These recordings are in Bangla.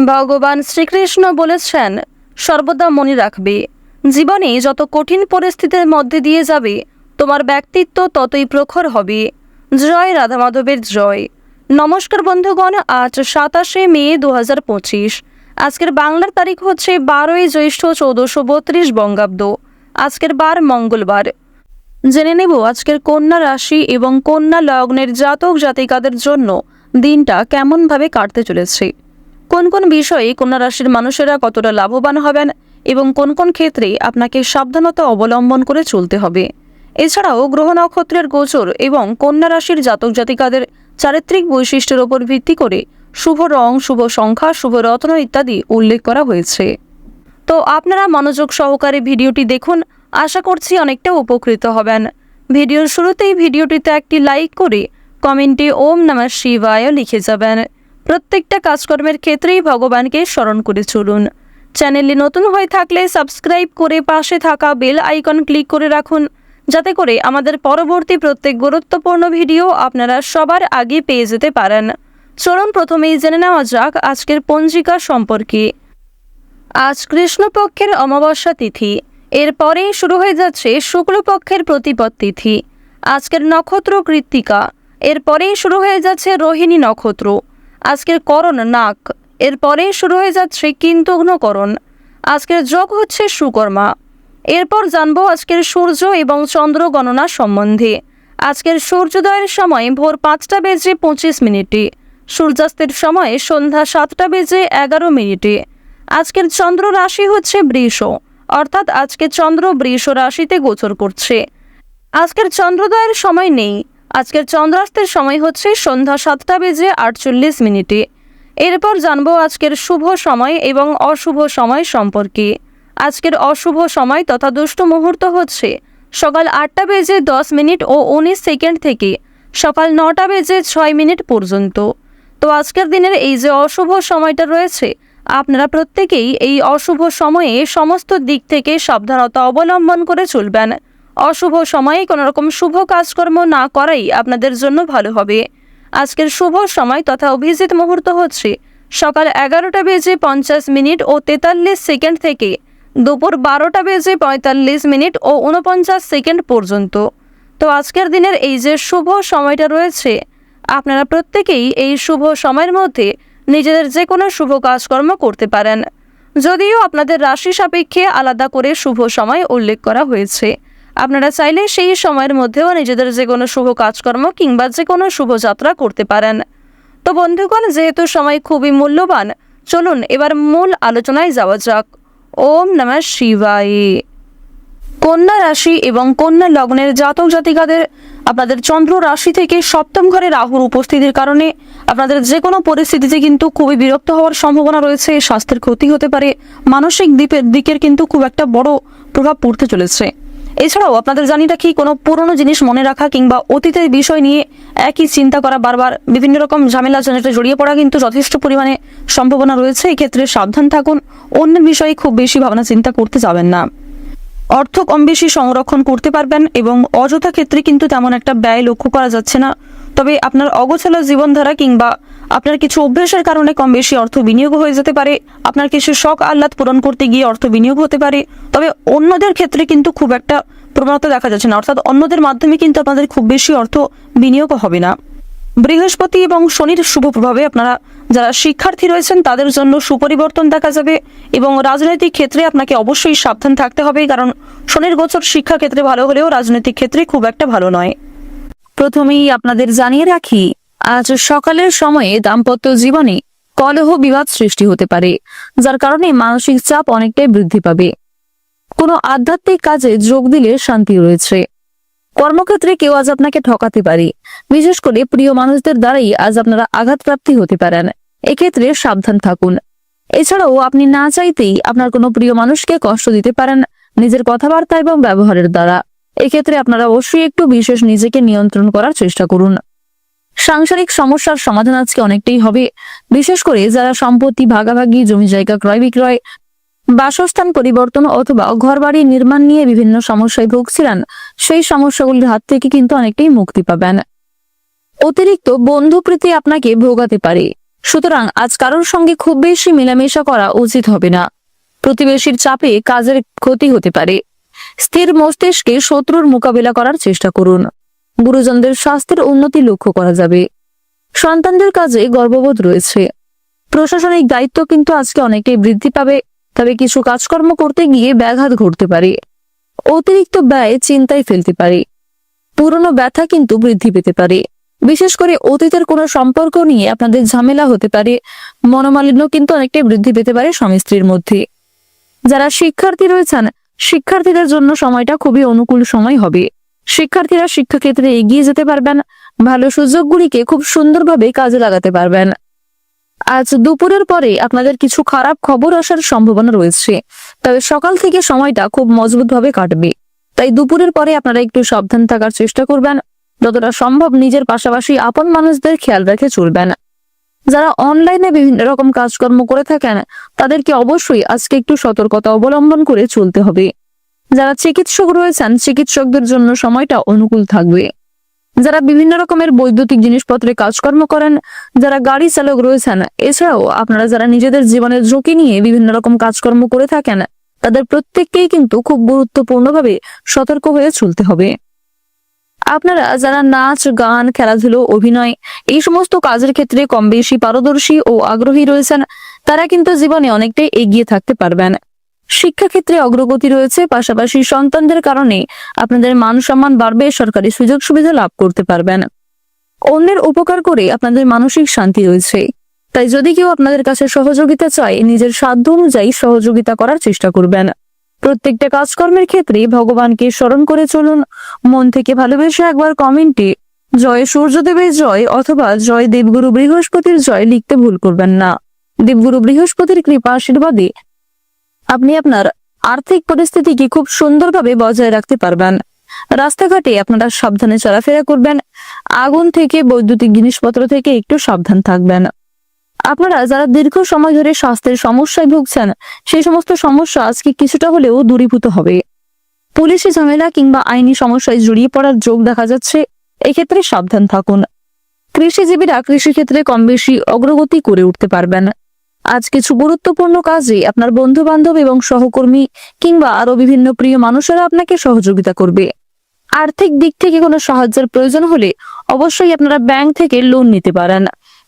ভগবান শ্রীকৃষ্ণ বলেছেন, সর্বদা মনে রাখবে, জীবনে যত কঠিন পরিস্থিতির মধ্যে দিয়ে যাবে তোমার ব্যক্তিত্ব ততই প্রখর হবে। জয় রাধা মাধবের জয়। নমস্কার বন্ধুগণ, আজ 27শে মে 2025। আজকের বাংলার তারিখ হচ্ছে 12ই জ্যৈষ্ঠ 1432 বঙ্গাব্দ। আজকের বার মঙ্গলবার। জেনে নেব আজকের কন্যা রাশি এবং কন্যা লগ্নের জাতক জাতিকাদের জন্য দিনটা কেমনভাবে কাটতে চলেছে, কোন কোন বিষয়ে কন্যা রাশির মানুষেরা কতটা লাভবান হবেন এবং কোন কোন ক্ষেত্রে আপনাকে সাবধানতা অবলম্বন করে চলতে হবে। এছাড়াও গ্রহ নক্ষত্রের গোচর এবং কন্যা রাশির জাতক জাতিকাদের চারিত্রিক বৈশিষ্ট্যের উপর ভিত্তি করে শুভ রং, শুভ সংখ্যা, শুভ রত্ন ইত্যাদি উল্লেখ করা হয়েছে। তো আপনারা মনোযোগ সহকারে ভিডিওটি দেখুন, আশা করছি অনেকটা উপকৃত হবেন। ভিডিওর শুরুতেই ভিডিওটিতে একটি লাইক করে কমেন্টে ওম নমঃ শিবায় লিখে যাবেন। প্রত্যেকটা কাজকর্মের ক্ষেত্রেই ভগবানকে স্মরণ করে চলুন। চ্যানেলে নতুন হয়ে থাকলে সাবস্ক্রাইব করে পাশে থাকা বেল আইকন ক্লিক করে রাখুন, যাতে করে আমাদের পরবর্তী প্রত্যেক গুরুত্বপূর্ণ ভিডিও আপনারা সবার আগে পেয়ে যেতে পারেন। চলুন প্রথমেই জেনে নেওয়া যাক আজকের পঞ্জিকা সম্পর্কে। আজ কৃষ্ণপক্ষের অমাবস্যা তিথি, এরপরেই শুরু হয়ে যাচ্ছে শুক্লপক্ষের প্রতিপদ তিথি। আজকের নক্ষত্র কৃত্তিকা, এরপরেই শুরু হয়ে যাচ্ছে রোহিণী নক্ষত্র। আজকের করণ নাক, এরপরেই শুরু হয়ে যাচ্ছে কিন্তুগ্নকরণ। আজকের যোগ হচ্ছে সুকর্মা। এরপর জানবো আজকের সূর্য এবং চন্দ্র গণনা সম্বন্ধে। আজকের সূর্যোদয়ের সময় ভোর 5টা বেজে 25 মিনিটে, সূর্যাস্তের সময় সন্ধ্যা 7টা বেজে 11 মিনিটে। আজকের চন্দ্র রাশি হচ্ছে বৃষ, অর্থাৎ আজকে চন্দ্র বৃষ রাশিতে গোচর করছে। আজকের চন্দ্রোদয়ের সময় নেই। আজকের চন্দ্রাস্তের সময় হচ্ছে সন্ধ্যা 7টা বেজে 48 মিনিটে। এরপর জানবো আজকের শুভ সময় এবং অশুভ সময় সম্পর্কে। আজকের অশুভ সময় তথা দুষ্ট মুহূর্ত হচ্ছে সকাল 8টা বেজে 10 মিনিট ও 19 সেকেন্ড থেকে সকাল 9টা বেজে 6 মিনিট পর্যন্ত। তো আজকের দিনের এই যে অশুভ সময়টা রয়েছে, আপনারা প্রত্যেকেই এই অশুভ সময়ে সমস্ত দিক থেকে সাবধানতা অবলম্বন করে চলবেন। অশুভ সময়ে কোনো রকম শুভ কাজকর্ম না করাই আপনাদের জন্য ভালো হবে। আজকের শুভ সময় তথা অভিজিৎ মুহূর্ত হচ্ছে সকাল 11টা বেজে 50 মিনিট ও 43 সেকেন্ড থেকে দুপুর 12টা বেজে 45 মিনিট ও 49 সেকেন্ড পর্যন্ত। তো আজকের দিনের এই যে শুভ সময়টা রয়েছে, আপনারা প্রত্যেকেই এই শুভ সময়ের মধ্যে নিজেদের যে কোনো শুভ কাজকর্ম করতে পারেন, যদিও আপনাদের রাশি সাপেক্ষে আলাদা করে শুভ সময় উল্লেখ করা হয়েছে। আপনারা চাইলে সেই সময়ের মধ্যেও নিজেদের যে কোনো শুভ কাজকর্ম কিংবা যে কোনো শুভযাত্রা করতে পারেন। তো বন্ধুগণ, যেহেতু সময় খুবই মূল্যবান, চলুন এবার মূল আলোচনায় যাওয়া যাক। ওম নমঃ শিবায়। কন্যা রাশি এবং কন্যা লগ্নের জাতক জাতিকাদের আপনাদের চন্দ্র রাশি থেকে সপ্তম ঘরে রাহুর উপস্থিতির কারণে আপনাদের যে কোনো পরিস্থিতিতে কিন্তু খুবই বিরক্ত হওয়ার সম্ভাবনা রয়েছে। স্বাস্থ্যের ক্ষতি হতে পারে, মানসিক দিকের কিন্তু খুব একটা বড় প্রভাব পড়তে চলেছে। এছাড়াও আপনাদের জানি রাখি, কোনো পুরনো জিনিস মনে রাখা কিংবা অতীতের বিষয় নিয়ে একই চিন্তা করা, বারবার বিভিন্ন রকম ঝামেলা ঝঞ্ঝাটে জড়িয়ে পড়া কিন্তু যথেষ্ট পরিমাণে সম্ভাবনা রয়েছে। এক্ষেত্রে সাবধান থাকুন, অন্যের বিষয়ে খুব বেশি ভাবনা চিন্তা করতে যাবেন না। অর্থ কম বেশি সংরক্ষণ করতে পারবেন এবং অযথা ক্ষেত্রে কিন্তু তেমন একটা ব্যয় লক্ষ্য করা যাচ্ছে না। তবে আপনার অগোছালো জীবনধারা কিংবা আপনার কিছু অভ্যাসের কারণে কম বেশি অর্থ বিনিয়োগ হয়ে যেতে পারে। আপনার কিছু শখ আহ্লাদ পূরণ করতে গিয়ে অর্থ বিনিয়োগ হতে পারে। তবে অন্যদের ক্ষেত্রে কিন্তু খুব একটা প্রবণতা দেখা যাচ্ছে না, অর্থাৎ অন্যদের মাধ্যমে কিন্তু আপনাদের খুব বেশি অর্থ বিনিয়োগ হবে না। বৃহস্পতি এবং শনির শুভ প্রভাবে আপনারা যারা শিক্ষার্থী রয়েছেন তাদের জন্য সুপরিবর্তন দেখা যাবে এবং রাজনৈতিক ক্ষেত্রে আপনাকে অবশ্যই সাবধান থাকতে হবে, কারণ শনির গোচর শিক্ষা ক্ষেত্রে ভালো হলেও রাজনৈতিক ক্ষেত্রে খুব একটা ভালো নয়। প্রথমেই আপনাদের জানিয়ে রাখি, আজ সকালের সময়ে দাম্পত্য জীবনে কলহ বিবাদ সৃষ্টি হতে পারে, যার কারণে মানসিক চাপ অনেকটাই বৃদ্ধি পাবে। কোনো আধ্যাত্মিক কাজে যোগ দিলে শান্তি রয়েছে। কর্মক্ষেত্রে কেউ আজ আপনাকে ঠকাতে পারে, বিশেষ করে প্রিয় মানুষদের দ্বারাই আজ আপনারা আঘাতপ্রাপ্তি হতে পারেন। এক্ষেত্রে সাবধান থাকুন। এছাড়াও আপনি না চাইতেই আপনার কোনো প্রিয় মানুষকে কষ্ট দিতে পারেন নিজের কথাবার্তা এবং ব্যবহারের দ্বারা। এক্ষেত্রে আপনারা অবশ্যই একটু বিশেষ নিজেকে নিয়ন্ত্রণ করার চেষ্টা করুন। সাংসারিক সমস্যার সমাধান আজকে অনেকটাই হবে, বিশেষ করে যারা সম্পত্তি ভাগাভাগি, জমি জায়গা ক্রয় বিক্রয়, বাসস্থান পরিবর্তন অথবা ঘরবাড়ি নির্মাণ নিয়ে বিভিন্ন সমস্যায় ভুগছিলেন, সেই সমস্যাগুলির হাত থেকে কিন্তু অনেকটাই মুক্তি পাবেন। অতিরিক্ত বন্ধুপ্রীতি আপনাকে ভোগাতে পারে, সুতরাং আজ কারোর সঙ্গে খুব বেশি মেলামেশা করা উচিত হবে না। প্রতিবেশীর চাপে কাজের ক্ষতি হতে পারে। স্থির মস্তিষ্কে শত্রুর মোকাবিলা করার চেষ্টা করুন। গুরুজনদের স্বাস্থ্যের উন্নতি লক্ষ্য করা যাবে। সন্তানদের কাজে গর্ববোধ রয়েছে। প্রশাসনিক দায়িত্ব কিন্তু আজকে অনেকটাই বৃদ্ধি পাবে, তবে কিছু কাজকর্ম করতে গিয়ে ব্যাঘাত ঘটতে পারে। অতিরিক্ত ব্যয় চিন্তায় ফেলতে পারে। পুরনো ব্যথা কিন্তু বৃদ্ধি পেতে পারে। বিশেষ করে অতীতের কোনো সম্পর্ক নিয়ে আপনাদের ঝামেলা হতে পারে। মনোমালিন্য কিন্তু অনেকটাই বৃদ্ধি পেতে পারে স্বামী স্ত্রীর মধ্যে। যারা শিক্ষার্থী রয়েছেন, শিক্ষার্থীদের জন্য সময়টা খুবই অনুকূল সময় হবে। শিক্ষার্থীরা শিক্ষাক্ষেত্রে এগিয়ে যেতে পারবেন। ভালো সুযোগগুলিকে খুব সুন্দরভাবে কাজে লাগাতে পারবেন। আজ দুপুরের পরে আপনাদের কিছু খারাপ খবর আসার সম্ভাবনা রয়েছে, তবে সকাল থেকে সময়টা খুব মজবুতভাবে কাটবে। তাই দুপুরের পরে আপনারা একটু সাবধান থাকার চেষ্টা করবেন। যতটা সম্ভব নিজের পাশাপাশি আপন মানুষদের খেয়াল রেখে চলবেন। যারা অনলাইনে বিভিন্ন রকম কাজকর্ম করে থাকেন, তাদেরকে অবশ্যই আজকে একটু সতর্কতা অবলম্বন করে চলতে হবে। যারা চিকিৎসক রয়েছেন, চিকিৎসকদের জন্য সময়টা অনুকূল থাকবে। যারা বিভিন্ন রকমের বৈদ্যুতিক জিনিসপত্রে কাজকর্ম করেন, যারা গাড়ি চালক রয়েছেন, এছাড়াও আপনারা যারা নিজেদের জীবনের ঝুঁকি নিয়ে বিভিন্ন রকম কাজকর্ম করে থাকেন, তাদের প্রত্যেককেই কিন্তু খুব গুরুত্বপূর্ণভাবে সতর্ক হয়ে চলতে হবে। আপনারা যারা নাচ, গান, খেলাধুলো, অভিনয় এই সমস্ত কাজের ক্ষেত্রে কম বেশি পারদর্শী ও আগ্রহী রয়েছেন, তারা কিন্তু জীবনে অনেকটাই এগিয়ে থাকতে পারবেন। শিক্ষাক্ষেত্রে অগ্রগতি রয়েছে, পাশাপাশি সন্তানদের কারণে আপনাদের মান সম্মান বাড়বে, সরকারি সুযোগ সুবিধা লাভ করতে পারবেন। অন্যের উপকার করে আপনাদের মানসিক শান্তি রয়েছে। তাই যদি কেউ আপনাদের কাছে সহযোগিতা চায়, নিজের সাধ্য অনুযায়ী সহযোগিতা করার চেষ্টা করবেন। প্রত্যেকটা কাজকর্মের ক্ষেত্রে ভগবানকে স্মরণ করে চলুন। মন থেকে ভালোবেসে একবার কমেন্টে জয় সূর্যদেবের জয় অথবা জয় দেবগুরু বৃহস্পতির জয় লিখতে ভুল করবেন না। দেবগুরু বৃহস্পতির কৃপা আশীর্বাদে আপনি আপনার আর্থিক পরিস্থিতিকে খুব সুন্দরভাবে বজায় রাখতে পারবেন। রাস্তাঘাটে আপনারা সাবধানে চলাফেরা করবেন। আগুন থেকে, বৈদ্যুতিক জিনিসপত্র থেকে একটু সাবধান থাকবেন। আপনারা যারা দীর্ঘ সময় ধরে স্বাস্থ্যের সমস্যায় ভুগছেন, সেই সমস্ত সমস্যা আজকে কিছুটা হলেও দূরীভূত হবে। পুলিশি ঝামেলা কিংবা আইনি সমস্যায় জড়িয়ে পড়ার যোগ দেখা যাচ্ছে, এক্ষেত্রে সাবধান থাকুন। কৃষিজীবীরা কৃষিক্ষেত্রে কম বেশি অগ্রগতি করে উঠতে পারবেন। আজ কিছু গুরুত্বপূর্ণ কাজে আপনার বন্ধু বান্ধব এবং সহকর্মী কিংবা আরো বিভিন্ন প্রিয় মানুষেরা আপনাকে সহযোগিতা করবে। আর্থিক দিক থেকে কোনো সাহায্যের প্রয়োজন হলে অবশ্যই আপনারা ব্যাংক থেকে লোন নিতে পারেন,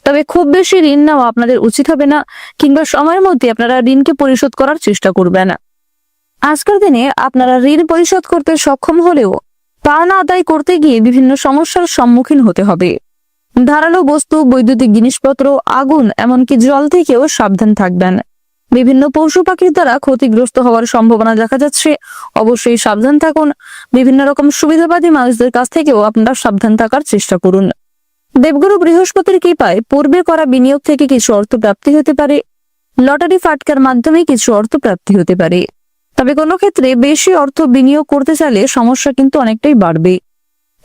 তবে খুব বেশি ঋণ নেওয়া আপনাদের উচিত হবে না, কিংবা সময়ের মধ্যে আপনারা ঋণকে পরিশোধ করার চেষ্টা করবেন। আজকের দিনে আপনারা ঋণ পরিশোধ করতে সক্ষম হলেও পাওনা আদায় করতে গিয়ে বিভিন্ন সমস্যার সম্মুখীন হতে হবে। ধারালো বস্তু, বৈদ্যুতিক জিনিসপত্র, আগুন, এমনকি জল থেকেও সাবধান থাকবেন। বিভিন্ন পশু পাখির দ্বারা ক্ষতিগ্রস্ত হওয়ার সম্ভাবনা দেখা যাচ্ছে, অবশ্যই সাবধান থাকুন। বিভিন্ন রকম সুবিধাবাদী মানুষদের কাছ থেকেও আপনারা সাবধান থাকার চেষ্টা করুন। দেবগুরু বৃহস্পতির কৃপায় পূর্বে করা বিনিয়োগ থেকে কিছু অর্থ প্রাপ্তি হতে পারে। লটারি ফাটকার মাধ্যমে কিছু অর্থ প্রাপ্তি হতে পারে, তবে কোনো ক্ষেত্রে বেশি অর্থ বিনিয়োগ করতে চাইলে সমস্যা কিন্তু অনেকটাই বাড়বে।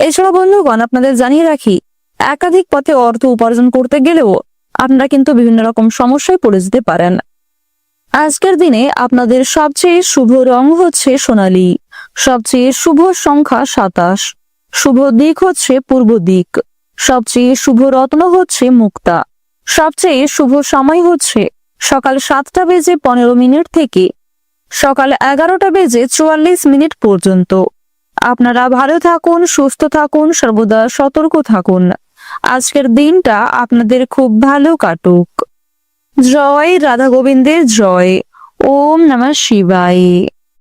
এছাড়া বন্ধুগণ, আপনাদের জানিয়ে রাখি, একাধিক পথে অর্থ উপার্জন করতে গেলেও আপনারা কিন্তু বিভিন্ন রকম সমস্যায় পড়ে যেতে পারেন। আজকের দিনে আপনাদের সবচেয়ে শুভ রং হচ্ছে সোনালী, সবচেয়ে শুভ সংখ্যা 27, শুভ দিক হচ্ছে পূর্ব দিক, সবচেয়ে শুভ রত্ন হচ্ছে মুক্তা, সবচেয়ে শুভ সময় হচ্ছে সকাল 7:15 থেকে সকাল 11:44 পর্যন্ত। আপনারা ভালো থাকুন, সুস্থ থাকুন, সর্বদা সতর্ক থাকুন। আজকের দিনটা আপনাদের খুব ভালো কাটুক। জয় রাধা গোবিন্দের জয়। ওম নমঃ শিবায়।